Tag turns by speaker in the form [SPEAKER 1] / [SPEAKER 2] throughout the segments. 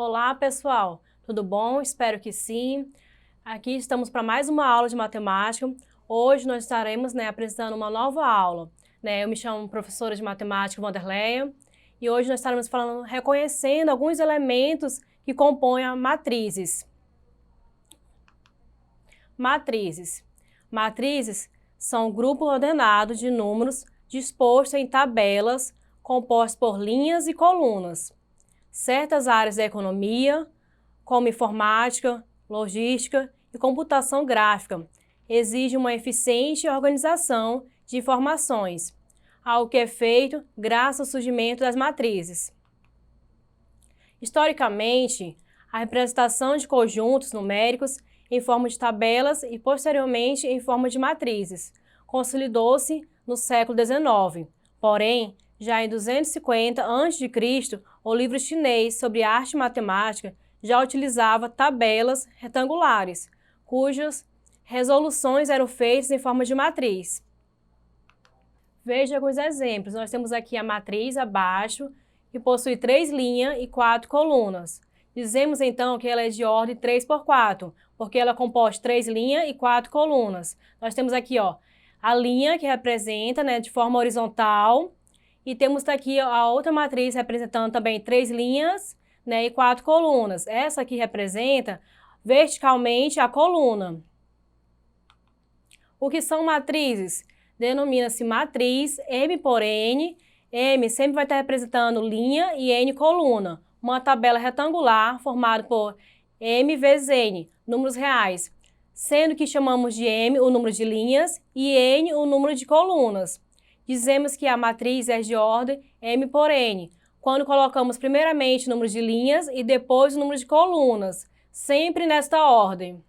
[SPEAKER 1] Olá, pessoal! Tudo bom? Espero que sim. Aqui estamos para mais uma aula de matemática. Hoje nós estaremos apresentando uma nova aula. Eu me chamo professora de matemática Wanderleia e hoje nós estaremos reconhecendo alguns elementos que compõem as matrizes. Matrizes são um grupo ordenado de números dispostos em tabelas compostos por linhas e colunas. Certas áreas da economia, como informática, logística e computação gráfica, exigem uma eficiente organização de informações, algo que é feito graças ao surgimento das matrizes. Historicamente, a representação de conjuntos numéricos em forma de tabelas e, posteriormente, em forma de matrizes, consolidou-se no século XIX. Porém, já em 250 a.C., o livro chinês sobre arte matemática já utilizava tabelas retangulares, cujas resoluções eram feitas em forma de matriz. Veja alguns exemplos. Nós temos aqui a matriz abaixo, que possui 3 linhas e 4 colunas. Dizemos então que ela é de ordem 3×4, porque ela é composta de 3 linhas e 4 colunas. Nós temos aqui a linha que representa de forma horizontal, e temos aqui a outra matriz representando também 3 linhas e 4 colunas. Essa aqui representa verticalmente a coluna. O que são matrizes? Denomina-se matriz M por N. M sempre vai estar representando linha e N coluna. Uma tabela retangular formada por M vezes N, números reais, sendo que chamamos de M o número de linhas e N o número de colunas. Dizemos que a matriz é de ordem M por N, quando colocamos primeiramente o número de linhas e depois o número de colunas, sempre nesta ordem.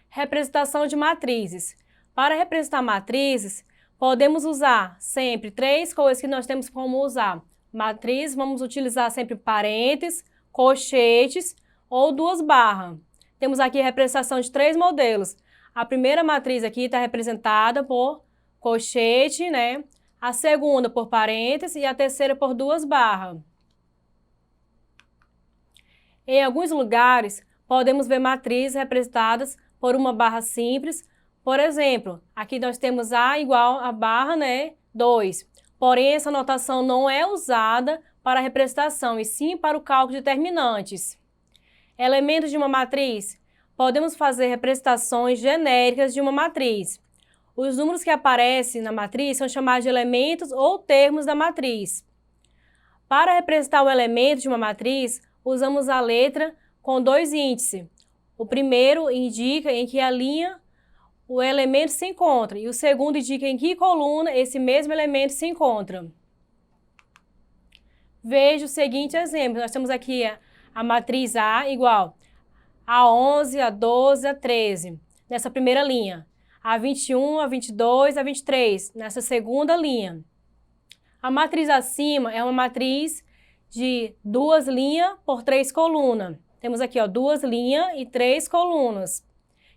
[SPEAKER 1] Representação de matrizes. Para representar matrizes, podemos usar sempre 3 coisas que nós temos como usar. Matriz, vamos utilizar sempre parênteses, colchetes ou 2 barras. Temos aqui a representação de 3 modelos. A primeira matriz aqui está representada por colchete, a segunda por parênteses e a terceira por 2 barras. Em alguns lugares, podemos ver matrizes representadas por uma barra simples. Por exemplo, aqui nós temos A igual a barra 2. Porém, essa notação não é usada para a representação, e sim para o cálculo de determinantes. Elementos de uma matriz. Podemos fazer representações genéricas de uma matriz. Os números que aparecem na matriz são chamados de elementos ou termos da matriz. Para representar o elemento de uma matriz, usamos a letra com 2 índices. O primeiro indica em que linha o elemento se encontra e o segundo indica em que coluna esse mesmo elemento se encontra. Veja o seguinte exemplo. Nós temos aqui a matriz A igual a 11, a 12, a 13, nessa primeira linha. A 21, a 22, a 23, nessa segunda linha. A matriz acima é uma matriz de 2 linhas por 3 colunas. Temos aqui 2 linhas e 3 colunas,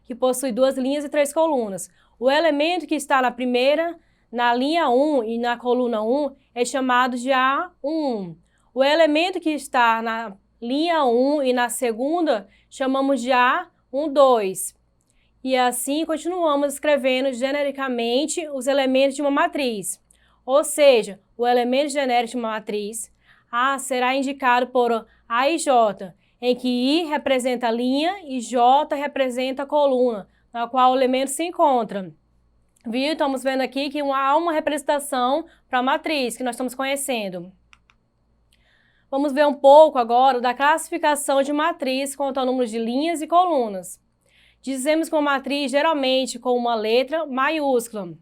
[SPEAKER 1] que possui 2 linhas e 3 colunas. O elemento que está na linha 1 e na coluna 1 é chamado de A1. O elemento que está na linha 1 e na segunda chamamos de A12. E assim continuamos escrevendo genericamente os elementos de uma matriz. Ou seja, o elemento genérico de uma matriz A será indicado por A e J, em que I representa a linha e J representa a coluna, na qual o elemento se encontra. Viu? Estamos vendo aqui que há uma representação para a matriz que nós estamos conhecendo. Vamos ver um pouco agora da classificação de matriz quanto ao número de linhas e colunas. Dizemos que uma matriz geralmente com uma letra maiúscula,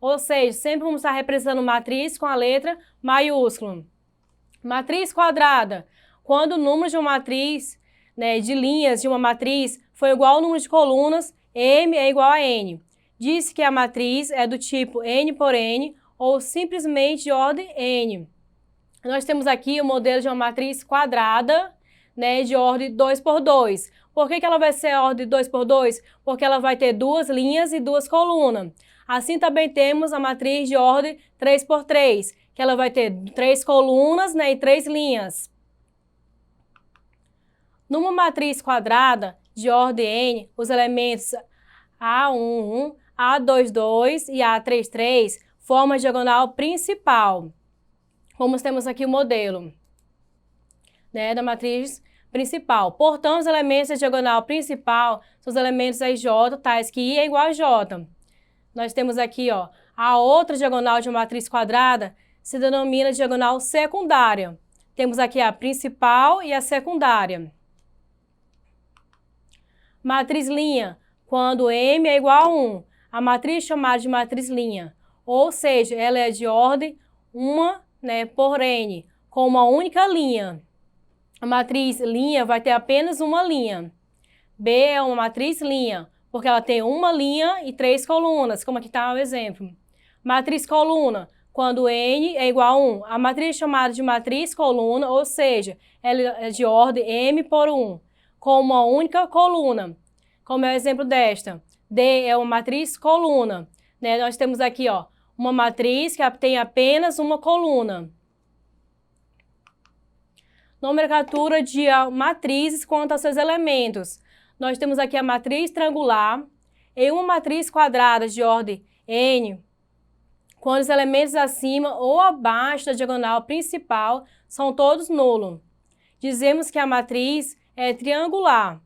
[SPEAKER 1] ou seja, sempre vamos estar representando matriz com a letra maiúscula. Matriz quadrada, quando o número de uma matriz, de linhas de uma matriz foi igual ao número de colunas, M é igual a N. Diz que a matriz é do tipo N por N ou simplesmente de ordem N. Nós temos aqui o modelo de uma matriz quadrada, de ordem 2×2. Por que ela vai ser ordem 2×2? Porque ela vai ter 2 linhas e 2 colunas. Assim também temos a matriz de ordem 3×3, que ela vai ter 3 colunas e 3 linhas. Numa matriz quadrada de ordem N, os elementos A11, A22 e A33 formam a diagonal principal. Como temos aqui o modelo, né, da matriz principal. Portanto, os elementos da diagonal principal são os elementos da IJ, tais que I é igual a J. Nós temos aqui, ó, a outra diagonal de uma matriz quadrada se denomina diagonal secundária. Temos aqui a principal e a secundária. Matriz linha, quando M é igual a 1. A matriz chamada de matriz linha, ou seja, ela é de ordem 1, né, por N, com uma única linha. A matriz linha vai ter apenas uma linha. B é uma matriz linha, porque ela tem uma linha e 3 colunas, como aqui está o exemplo. Matriz coluna, quando N é igual a 1. A matriz chamada de matriz coluna, ou seja, ela é de ordem M por 1, com uma única coluna, como é o exemplo desta. D é uma matriz coluna, né? Nós temos aqui, ó, uma matriz que tem apenas uma coluna. Nomenclatura de matrizes quanto aos seus elementos. Nós temos aqui a matriz triangular. Em uma matriz quadrada de ordem N, quando os elementos acima ou abaixo da diagonal principal são todos nulos. Dizemos que a matriz é triangular.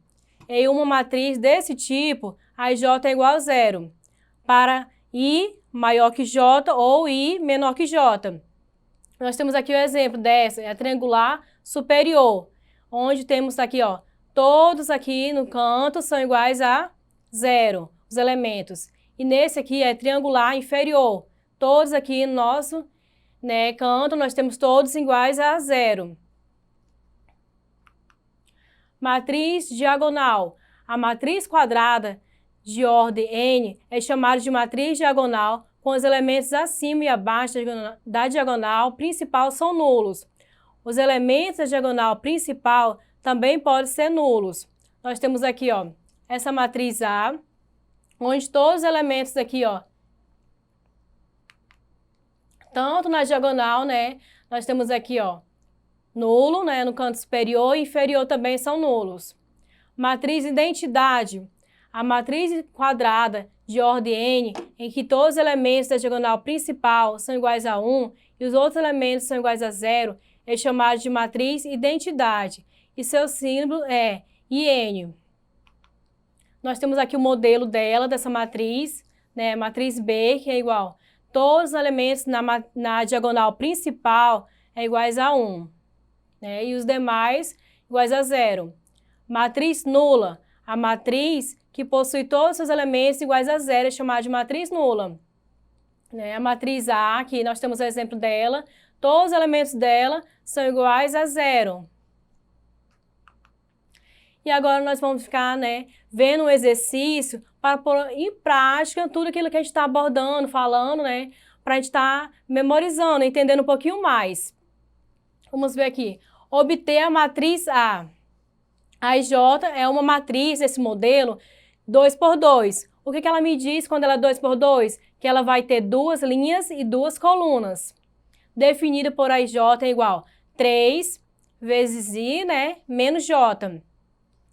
[SPEAKER 1] Em uma matriz desse tipo, a IJ é igual a 0, para I maior que J ou I menor que J. Nós temos aqui o exemplo dessa, é a triangular superior, onde temos aqui, ó, todos aqui no canto são iguais a 0, os elementos. E nesse aqui é triangular inferior, todos aqui no nosso, né, canto nós temos todos iguais a 0. Matriz diagonal. A matriz quadrada de ordem N é chamada de matriz diagonal quando os elementos acima e abaixo da diagonal principal são nulos. Os elementos da diagonal principal também podem ser nulos. Nós temos aqui, ó, essa matriz A, onde todos os elementos aqui, ó, tanto na diagonal, né, nós temos aqui, ó, nulo, né, no canto superior e inferior também são nulos. Matriz identidade. A matriz quadrada de ordem N, em que todos os elementos da diagonal principal são iguais a 1 e os outros elementos são iguais a 0, é chamada de matriz identidade. E seu símbolo é IN. Nós temos aqui o modelo dela, dessa matriz, né, matriz B, que é igual. Todos os elementos na diagonal principal é iguais a 1. Né, e os demais iguais a 0. Matriz nula. A matriz que possui todos os seus elementos iguais a 0 é chamada de matriz nula. Né, a matriz A, aqui nós temos o exemplo dela, todos os elementos dela são iguais a 0. E agora nós vamos ficar, né, vendo um exercício para pôr em prática tudo aquilo que a gente está abordando, falando, né, para a gente estar memorizando, entendendo um pouquinho mais. Vamos ver aqui. Obter a matriz A. A IJ é uma matriz, esse modelo, 2 por 2. O que ela me diz quando ela é 2 por 2? Que ela vai ter 2 linhas e 2 colunas. Definida por a IJ é igual 3 vezes I, né, menos J.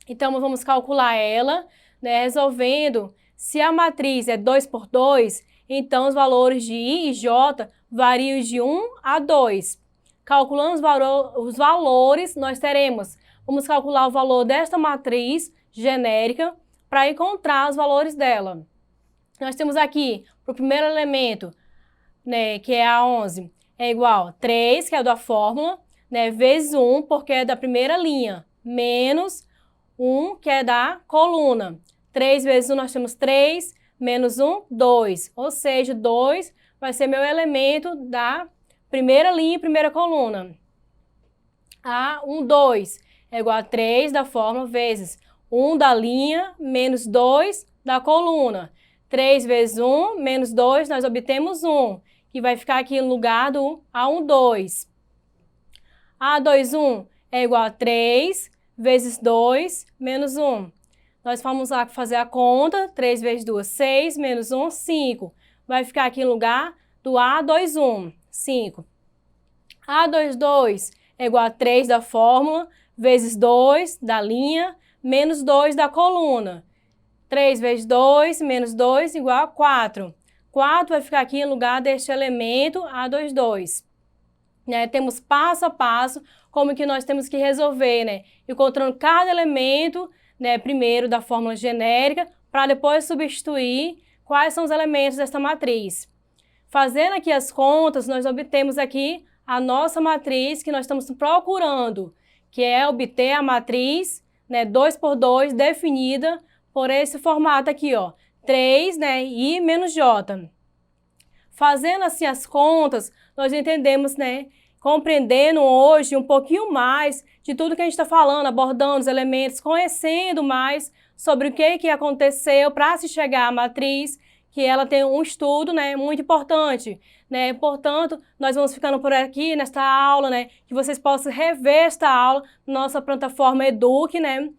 [SPEAKER 1] Então, vamos calcular ela, né, resolvendo. Se a matriz é 2 por 2, então os valores de I e J variam de 1 a 2. Calculando os valores, nós teremos, vamos calcular o valor desta matriz genérica para encontrar os valores dela. Nós temos aqui, para o primeiro elemento, né, que é a 11, é igual a 3, que é da fórmula, né, vezes 1, porque é da primeira linha, menos 1, que é da coluna. 3 vezes 1, nós temos 3, menos 1, 2. Ou seja, 2 vai ser meu elemento da primeira linha e primeira coluna. A 1, 2 é igual a 3 da fórmula vezes 1 da linha menos 2 da coluna. 3 vezes 1 menos 2, nós obtemos 1, que vai ficar aqui no lugar do A1, 2. A2, 1 é igual a 3 vezes 2 menos 1. Nós vamos lá fazer a conta, 3 vezes 2, 6, menos 1, 5. Vai ficar aqui no lugar do A2, 1, 5. A2, 2 é igual a 3 da fórmula, vezes 2 da linha, menos 2 da coluna. 3 vezes 2, menos 2, igual a 4. 4 vai ficar aqui em lugar deste elemento A22. Né? Temos passo a passo como que nós temos que resolver, né? Encontrando cada elemento, né, primeiro da fórmula genérica, para depois substituir quais são os elementos desta matriz. Fazendo aqui as contas, nós obtemos aqui a nossa matriz que nós estamos procurando, que é obter a matriz, né, 2 por 2 definida por esse formato aqui, ó, 3, né, I menos J. Fazendo assim as contas, nós entendemos, né, compreendendo hoje um pouquinho mais de tudo que a gente está falando, abordando os elementos, conhecendo mais sobre o que aconteceu para se chegar à matriz, que ela tem um estudo, né, muito importante, né? Portanto, nós vamos ficando por aqui nesta aula, né, que vocês possam rever esta aula na nossa plataforma Eduque, né,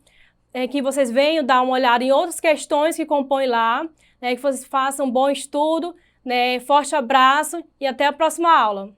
[SPEAKER 1] que vocês venham dar uma olhada em outras questões que compõem lá, né, que vocês façam um bom estudo, né? Forte abraço e até a próxima aula.